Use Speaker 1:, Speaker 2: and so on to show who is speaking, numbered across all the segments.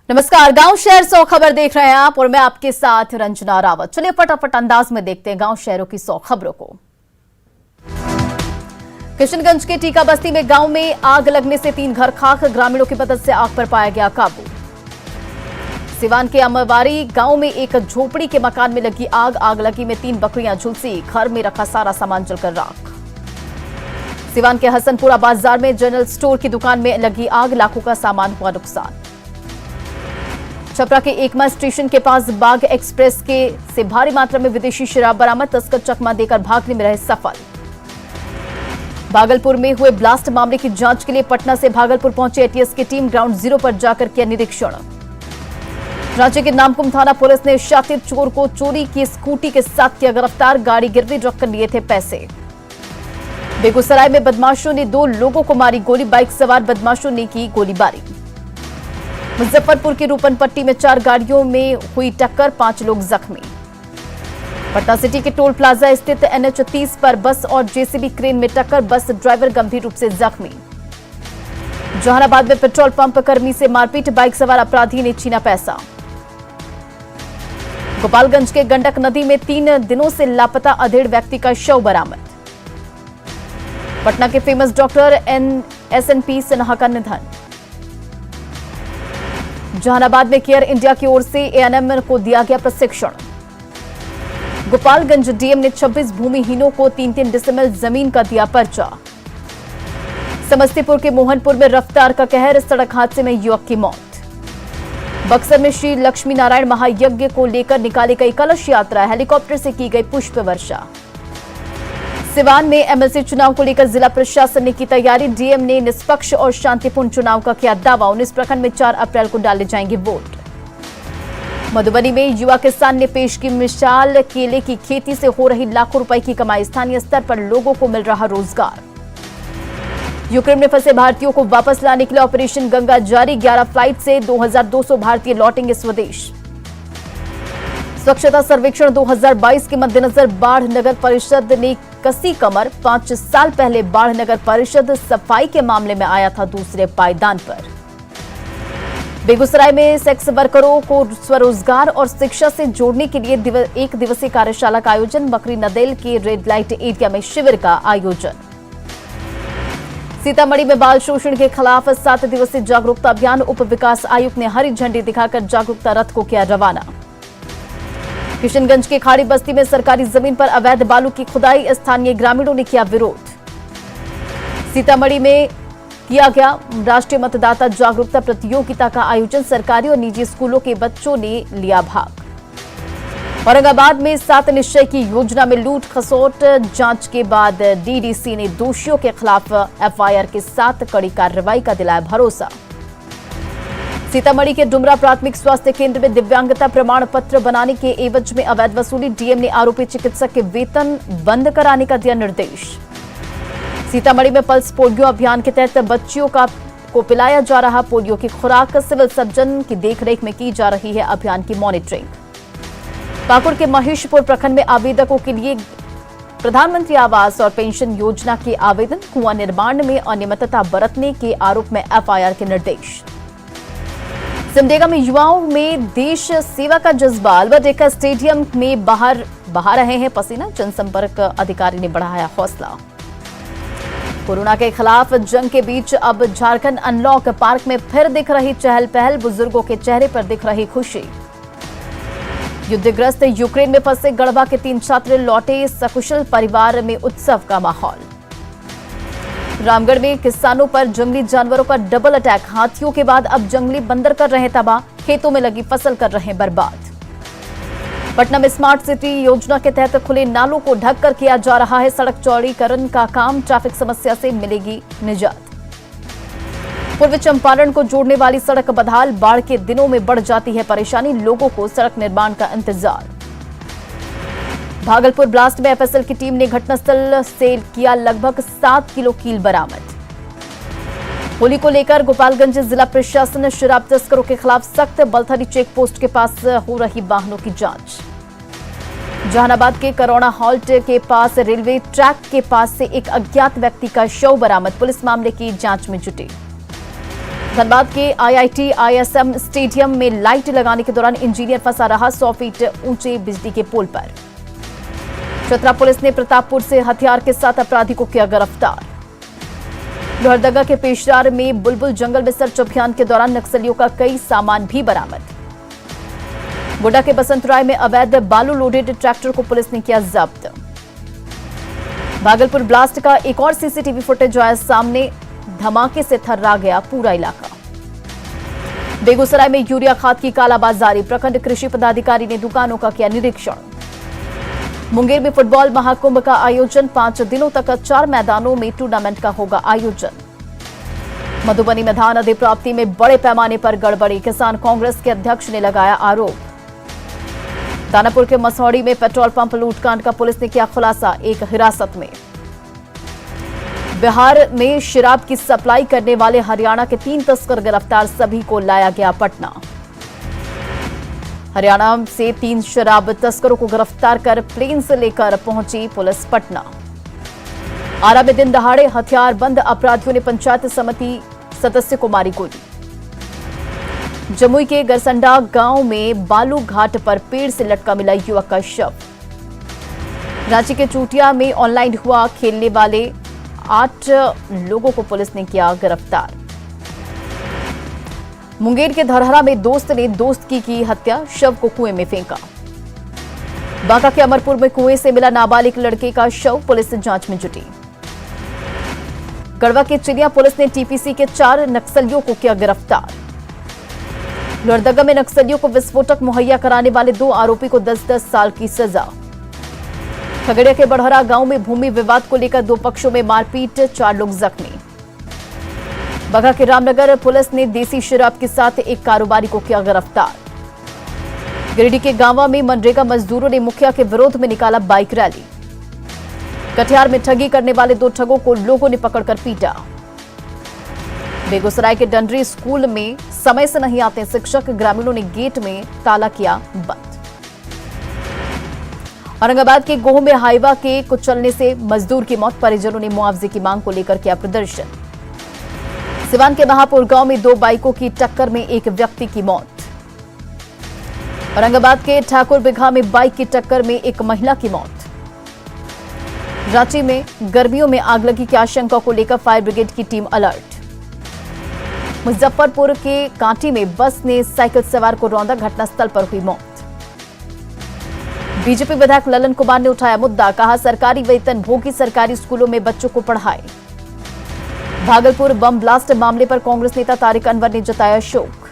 Speaker 1: नमस्कार, गांव शहर 100 खबर देख रहे हैं आप और मैं आपके साथ रंजना रावत। चलिए फटाफट अंदाज में देखते हैं गांव शहरों की 100 खबरों को। किशनगंज के टीका बस्ती में गांव में आग लगने से 3 घर खाक, ग्रामीणों की मदद से आग पर पाया गया काबू। सिवान के अमरवारी गांव में एक झोपड़ी के मकान में लगी आग लगी में 3 बकरियां झुलसी, घर में रखा सारा सामान जलकर राख। सिवान के हसनपुरा बाजार में जनरल स्टोर की दुकान में लगी आग, लाखों का सामान हुआ नुकसान। छपरा के एकमा स्टेशन के पास बाग एक्सप्रेस से भारी मात्रा में विदेशी शराब बरामद, तस्कर चकमा देकर भागने में रहे सफल। भागलपुर में हुए ब्लास्ट मामले की जांच के लिए पटना से भागलपुर पहुंची एटीएस की टीम, ग्राउंड जीरो पर जाकर किया निरीक्षण। रांची के नामकुम थाना पुलिस ने शातिर चोर को चोरी की स्कूटी के साथ किया गिरफ्तार, गाड़ी गिरवी रखकर लिए थे पैसे। बेगूसराय में बदमाशों ने 2 लोगों को मारी गोली, बाइक सवार बदमाशों ने की गोलीबारी। मुजफ्फरपुर की रूपनपट्टी में 4 गाड़ियों में हुई टक्कर, 5 लोग जख्मी। पटना सिटी के टोल प्लाजा स्थित NH 30 पर बस और जेसीबी क्रेन में टक्कर, बस ड्राइवर गंभीर रूप से जख्मी। जहानाबाद में पेट्रोल पंप कर्मी से मारपीट, बाइक सवार अपराधी ने छीना पैसा। गोपालगंज के गंडक नदी में 3 दिनों से लापता अधेड़ व्यक्ति का शव बरामद। पटना के फेमस डॉक्टर SNP सिन्हा का निधन। जहानाबाद में केयर इंडिया की ओर से ANM को दिया गया प्रशिक्षण। गोपालगंज डीएम ने 26 भूमिहीनों को 3-3 डिसमिल जमीन का दिया पर्चा। समस्तीपुर के मोहनपुर में रफ्तार का कहर, सड़क हादसे में युवक की मौत। बक्सर में श्री लक्ष्मी नारायण महायज्ञ को लेकर निकाली गई कलश यात्रा, हेलीकॉप्टर से की गई पुष्प वर्षा। सिवान में MLC चुनाव को लेकर जिला प्रशासन ने की तैयारी, डीएम ने निष्पक्ष और शांतिपूर्ण चुनाव का किया दावा। 19 प्रखंड में 4 अप्रैल को डाले जाएंगे वोट। मधुबनी में युवा किसान ने पेश की मिसाल, केले की खेती से हो रही लाखों रुपए की कमाई, स्थानीय स्तर पर लोगों को मिल रहा रोजगार। यूक्रेन में फंसे भारतीयों को वापस लाने के लिए ऑपरेशन गंगा जारी, 11 फ्लाइट से 2200 भारतीय लौटेंगे स्वदेश। स्वच्छता सर्वेक्षण 2022 के मद्देनजर बाढ़ नगर परिषद ने कसी कमर, 5 साल पहले बाढ़ नगर परिषद सफाई के मामले में आया था दूसरे पायदान पर। बेगूसराय में सेक्स वर्करों को स्वरोजगार और शिक्षा से जोड़ने के लिए 1 दिवसीय कार्यशाला का आयोजन, बकरी नदेल के रेड लाइट एरिया में शिविर का आयोजन। सीतामढ़ी में बाल शोषण के खिलाफ 7 दिवसीय जागरूकता अभियान, उप विकास आयुक्त ने हरी झंडी दिखाकर जागरूकता रथ को किया रवाना। किशनगंज के खाड़ी बस्ती में सरकारी जमीन पर अवैध बालू की खुदाई, स्थानीय ग्रामीणों ने किया विरोध। सीतामढ़ी में किया गया राष्ट्रीय मतदाता जागरूकता प्रतियोगिता का आयोजन, सरकारी और निजी स्कूलों के बच्चों ने लिया भाग। औरंगाबाद में 7 निश्चय की योजना में लूट खसोट, जांच के बाद DDC ने दोषियों के खिलाफ FIR के साथ कड़ी कार्रवाई का दिलाया भरोसा। सीतामढ़ी के डुमरा प्राथमिक स्वास्थ्य केंद्र में दिव्यांगता प्रमाण पत्र बनाने के एवज में अवैध वसूली, डीएम ने आरोपी चिकित्सक के वेतन बंद कराने का दिया निर्देश। सीतामढ़ी में पल्स पोलियो अभियान के तहत बच्चियों को पिलाया जा रहा पोलियो की खुराक, सिविल सर्जन की देखरेख में की जा रही है अभियान की मॉनिटरिंग। पाकुड़ के महेशपुर प्रखंड में आवेदकों के लिए प्रधानमंत्री आवास और पेंशन योजना के आवेदन, कुआं निर्माण में अनियमितता बरतने के आरोप में FIR के निर्देश। सिमडेगा में युवाओं में देश सेवा का जज्बा, अल्बर्ट स्टेडियम में बहा रहे हैं पसीना, जनसंपर्क अधिकारी ने बढ़ाया हौसला। कोरोना के खिलाफ जंग के बीच अब झारखंड अनलॉक, पार्क में फिर दिख रही चहल पहल, बुजुर्गों के चेहरे पर दिख रही खुशी। युद्धग्रस्त यूक्रेन में फंसे गढ़वा के 3 छात्र लौटे, सकुशल परिवार में उत्सव का माहौल। रामगढ़ में किसानों पर जंगली जानवरों का डबल अटैक, हाथियों के बाद अब जंगली बंदर कर रहे तबाह, खेतों में लगी फसल कर रहे बर्बाद। पटना में स्मार्ट सिटी योजना के तहत खुले नालों को ढककर किया जा रहा है सड़क चौड़ीकरण का काम, ट्रैफिक समस्या से मिलेगी निजात। पूर्वी चंपारण को जोड़ने वाली सड़क बदहाल, बाढ़ के दिनों में बढ़ जाती है परेशानी, लोगों को सड़क निर्माण का इंतजार। भागलपुर ब्लास्ट में FSL की टीम ने घटनास्थल से किया लगभग 7 किलो कील बरामद। होली को लेकर गोपालगंज जिला प्रशासन शराब तस्करों के खिलाफ सख्त, बलथरी चेक पोस्ट के पास हो रही वाहनों की जांच। जहानाबाद के करोना हॉल्ट के पास रेलवे ट्रैक के पास से एक अज्ञात व्यक्ति का शव बरामद, पुलिस मामले की जांच में जुटी। धनबाद के IIT ISM स्टेडियम में लाइट लगाने के दौरान इंजीनियर फंसा रहा 100 फीट ऊंचे बिजली के पोल पर। चतरा पुलिस ने प्रतापपुर से हथियार के साथ अपराधी को किया गिरफ्तार। लोहरदगा के पेशरार में बुलबुल जंगल में सर्च अभियान के दौरान नक्सलियों का कई सामान भी बरामद। गोड्डा के बसंतराय में अवैध बालू लोडेड ट्रैक्टर को पुलिस ने किया जब्त। भागलपुर ब्लास्ट का एक और सीसीटीवी फुटेज आया सामने, धमाके से थर्रा गया पूरा इलाका। बेगूसराय में यूरिया खाद की कालाबाजारी, प्रखंड कृषि पदाधिकारी ने दुकानों का किया निरीक्षण। मुंगेर में फुटबॉल महाकुंभ का आयोजन, 5 दिनों तक 4 मैदानों में टूर्नामेंट का होगा आयोजन। मधुबनी में धान अधिप्राप्ति में बड़े पैमाने पर गड़बड़ी, किसान कांग्रेस के अध्यक्ष ने लगाया आरोप। दानापुर के मसौड़ी में पेट्रोल पंप लूटकांड का पुलिस ने किया खुलासा, एक हिरासत में। बिहार में शराब की सप्लाई करने वाले हरियाणा के 3 तस्कर गिरफ्तार, सभी को लाया गया पटना। हरियाणा से 3 शराब तस्करों को गिरफ्तार कर प्लेन से लेकर पहुंची पुलिस पटना। आरा में दिन दहाड़े हथियारबंद अपराधियों ने पंचायत समिति सदस्य को मारी गोली। जमुई के गरसंडा गांव में बालू घाट पर पेड़ से लटका मिला युवक का शव। रांची के चूटिया में ऑनलाइन हुआ खेलने वाले 8 लोगों को पुलिस ने किया गिरफ्तार। मुंगेर के धरहरा में दोस्त ने दोस्त की हत्या, शव को कुएं में फेंका। बांका के अमरपुर में कुएं से मिला नाबालिग लड़के का शव, पुलिस जांच में जुटी। गढ़वा के चिलिया पुलिस ने टीपीसी के 4 नक्सलियों को किया गिरफ्तार। लोहरदगा में नक्सलियों को विस्फोटक मुहैया कराने वाले 2 आरोपी को 10-10 साल की सजा। खगड़िया के बड़हरा गांव में भूमि विवाद को लेकर 2 पक्षों में मारपीट, 4 लोग जख्मी। बघा के रामनगर पुलिस ने देसी शराब के साथ एक कारोबारी को किया गिरफ्तार। गिरिडीह के गांवा में मनरेगा मजदूरों ने मुखिया के विरोध में निकाला बाइक रैली। कटिहार में ठगी करने वाले 2 ठगों को लोगों ने पकड़कर पीटा। बेगूसराय के डंडरी स्कूल में समय से नहीं आते शिक्षक, ग्रामीणों ने गेट में ताला किया बंद। औरंगाबाद के गोह में हाईवा के कुचलने से मजदूर की मौत, परिजनों ने मुआवजे की मांग को लेकर किया प्रदर्शन। सिवान के महापुर गांव में 2 बाइकों की टक्कर में एक व्यक्ति की मौत। औरंगाबाद के ठाकुर बिघा में बाइक की टक्कर में एक महिला की मौत। रांची में गर्मियों में आगलगी की आशंका को लेकर फायर ब्रिगेड की टीम अलर्ट। मुजफ्फरपुर के कांटी में बस ने साइकिल सवार को रौंदा, घटनास्थल पर हुई मौत। बीजेपी विधायक ललन कुमार ने उठाया मुद्दा, कहा सरकारी वेतन भोगी सरकारी स्कूलों में बच्चों को पढ़ाए। भागलपुर बम ब्लास्ट मामले पर कांग्रेस नेता तारिक अनवर ने जताया शोक।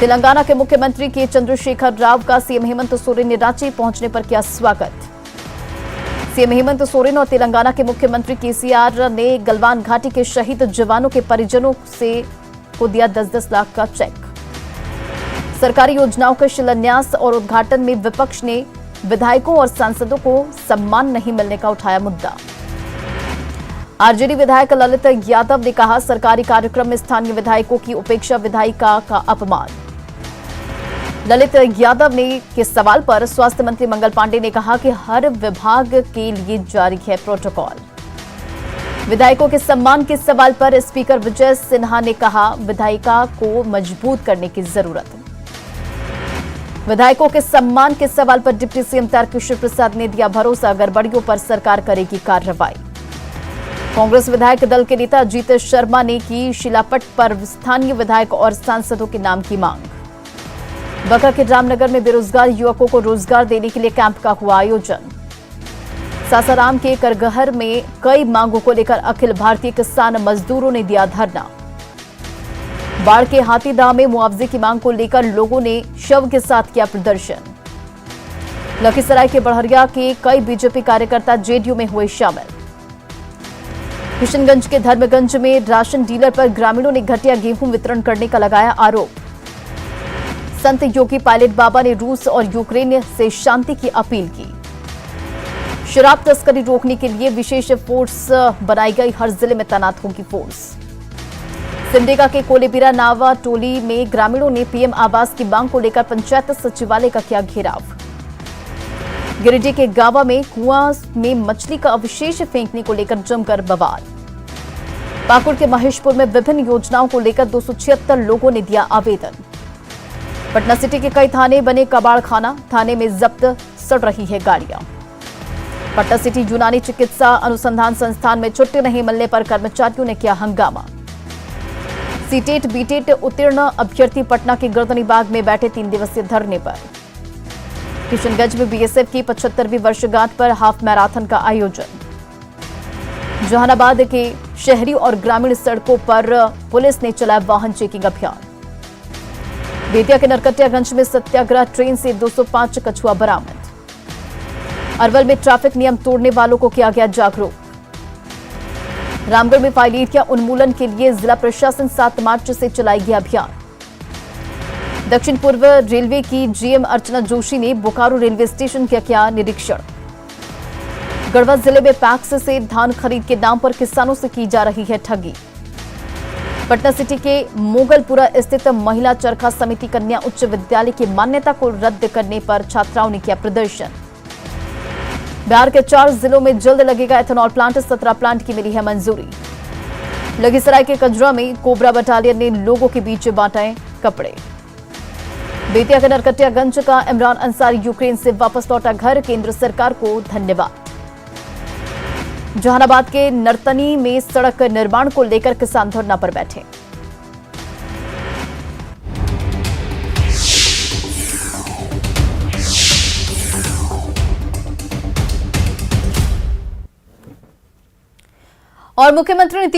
Speaker 1: तेलंगाना के मुख्यमंत्री के चंद्रशेखर राव का सीएम हेमंत सोरेन ने रांची पहुंचने पर किया स्वागत। सीएम हेमंत सोरेन और तेलंगाना के मुख्यमंत्री केसीआर ने गलवान घाटी के शहीद जवानों के परिजनों को दिया 10-10 लाख का चेक। सरकारी योजनाओं के शिलान्यास और उद्घाटन में विपक्ष ने विधायकों और सांसदों को सम्मान नहीं मिलने का उठाया मुद्दा। आरजेडी विधायक ललित यादव ने कहा सरकारी कार्यक्रम में स्थानीय विधायकों की उपेक्षा विधायिका का अपमान। ललित यादव ने के सवाल पर स्वास्थ्य मंत्री मंगल पांडे ने कहा कि हर विभाग के लिए जारी है प्रोटोकॉल। विधायकों के सम्मान के सवाल पर स्पीकर विजय सिन्हा ने कहा विधायिका को मजबूत करने की जरूरत। विधायकों के सम्मान के सवाल पर डिप्टी सीएम तारकिशोर प्रसाद ने दिया भरोसा, गड़बड़ियों पर सरकार करेगी कार्रवाई। कांग्रेस विधायक दल के नेता अजीत शर्मा ने की शिलापट पर स्थानीय विधायक और सांसदों के नाम की मांग। बका के रामनगर में बेरोजगार युवकों को रोजगार देने के लिए कैंप का हुआ आयोजन। सासाराम के करगहर में कई मांगों को लेकर अखिल भारतीय किसान मजदूरों ने दिया धरना। बाढ़ के हाथीदह में मुआवजे की मांग को लेकर लोगों ने शव के साथ किया प्रदर्शन। लखीसराय के बड़हरिया के कई बीजेपी कार्यकर्ता जेडीयू में हुए शामिल। किशनगंज के धर्मगंज में राशन डीलर पर ग्रामीणों ने घटिया गेहूं वितरण करने का लगाया आरोप। संत योगी पायलट बाबा ने रूस और यूक्रेन से शांति की अपील की। शराब तस्करी रोकने के लिए विशेष फोर्स बनाई गई, हर जिले में तैनात होगी फोर्स। सिमडेगा के कोलेबिरा नावा टोली में ग्रामीणों ने पीएम आवास की मांग को लेकर पंचायत सचिवालय का किया घेराव। गिरिडीह के गावा में कुआं में मछली का अवशेष फेंकने को लेकर जमकर बवाल। पाकुड़ के महेशपुर में विभिन्न योजनाओं को लेकर 276 लोगों ने दिया आवेदन। पटना सिटी के कई थाने बने कबाड़ खाना, थाने में जब्त सड़ रही है गाड़ियां। पटना सिटी यूनानी चिकित्सा अनुसंधान संस्थान में छुट्टी नहीं मिलने पर कर्मचारियों ने किया हंगामा। सीटेट बीटेट उत्तीर्ण अभ्यर्थी पटना के गर्दनी बाग में बैठे 3 दिवसीय धरने पर। किशनगंज में बीएसएफ की 75वीं वर्षगांठ पर हाफ मैराथन का आयोजन। जहानाबाद के शहरी और ग्रामीण सड़कों पर पुलिस ने चलाया वाहन चेकिंग अभियान। बेतिया के नरकटियागंज में सत्याग्रह ट्रेन से 205 कछुआ बरामद। अरवल में ट्रैफिक नियम तोड़ने वालों को किया गया जागरूक। रामगढ़ में फाइलेरिया उन्मूलन के लिए जिला प्रशासन 7 मार्च से चलाएगी अभियान। दक्षिण पूर्व रेलवे की जीएम अर्चना जोशी ने बोकारो रेलवे स्टेशन का किया निरीक्षण। गढ़वा जिले में पैक्स से धान खरीद के नाम पर किसानों से की जा रही है ठगी। पटना सिटी के मोगलपुरा स्थित महिला चरखा समिति कन्या उच्च विद्यालय की मान्यता को रद्द करने पर छात्राओं ने किया प्रदर्शन। बिहार के 4 जिलों में जल्द लगेगा एथेनॉल प्लांट, 17 प्लांट की मिली है मंजूरी। लखीसराय के कजरा में कोबरा बटालियन ने लोगों के बीच बांटे कपड़े। बेतिया के नरकटियागंज का इमरान अंसारी यूक्रेन से वापस लौटा घर, केंद्र सरकार को धन्यवाद। जहानाबाद के नर्तनी में सड़क निर्माण को लेकर किसान धरना पर बैठे। और मुख्यमंत्री नीतीश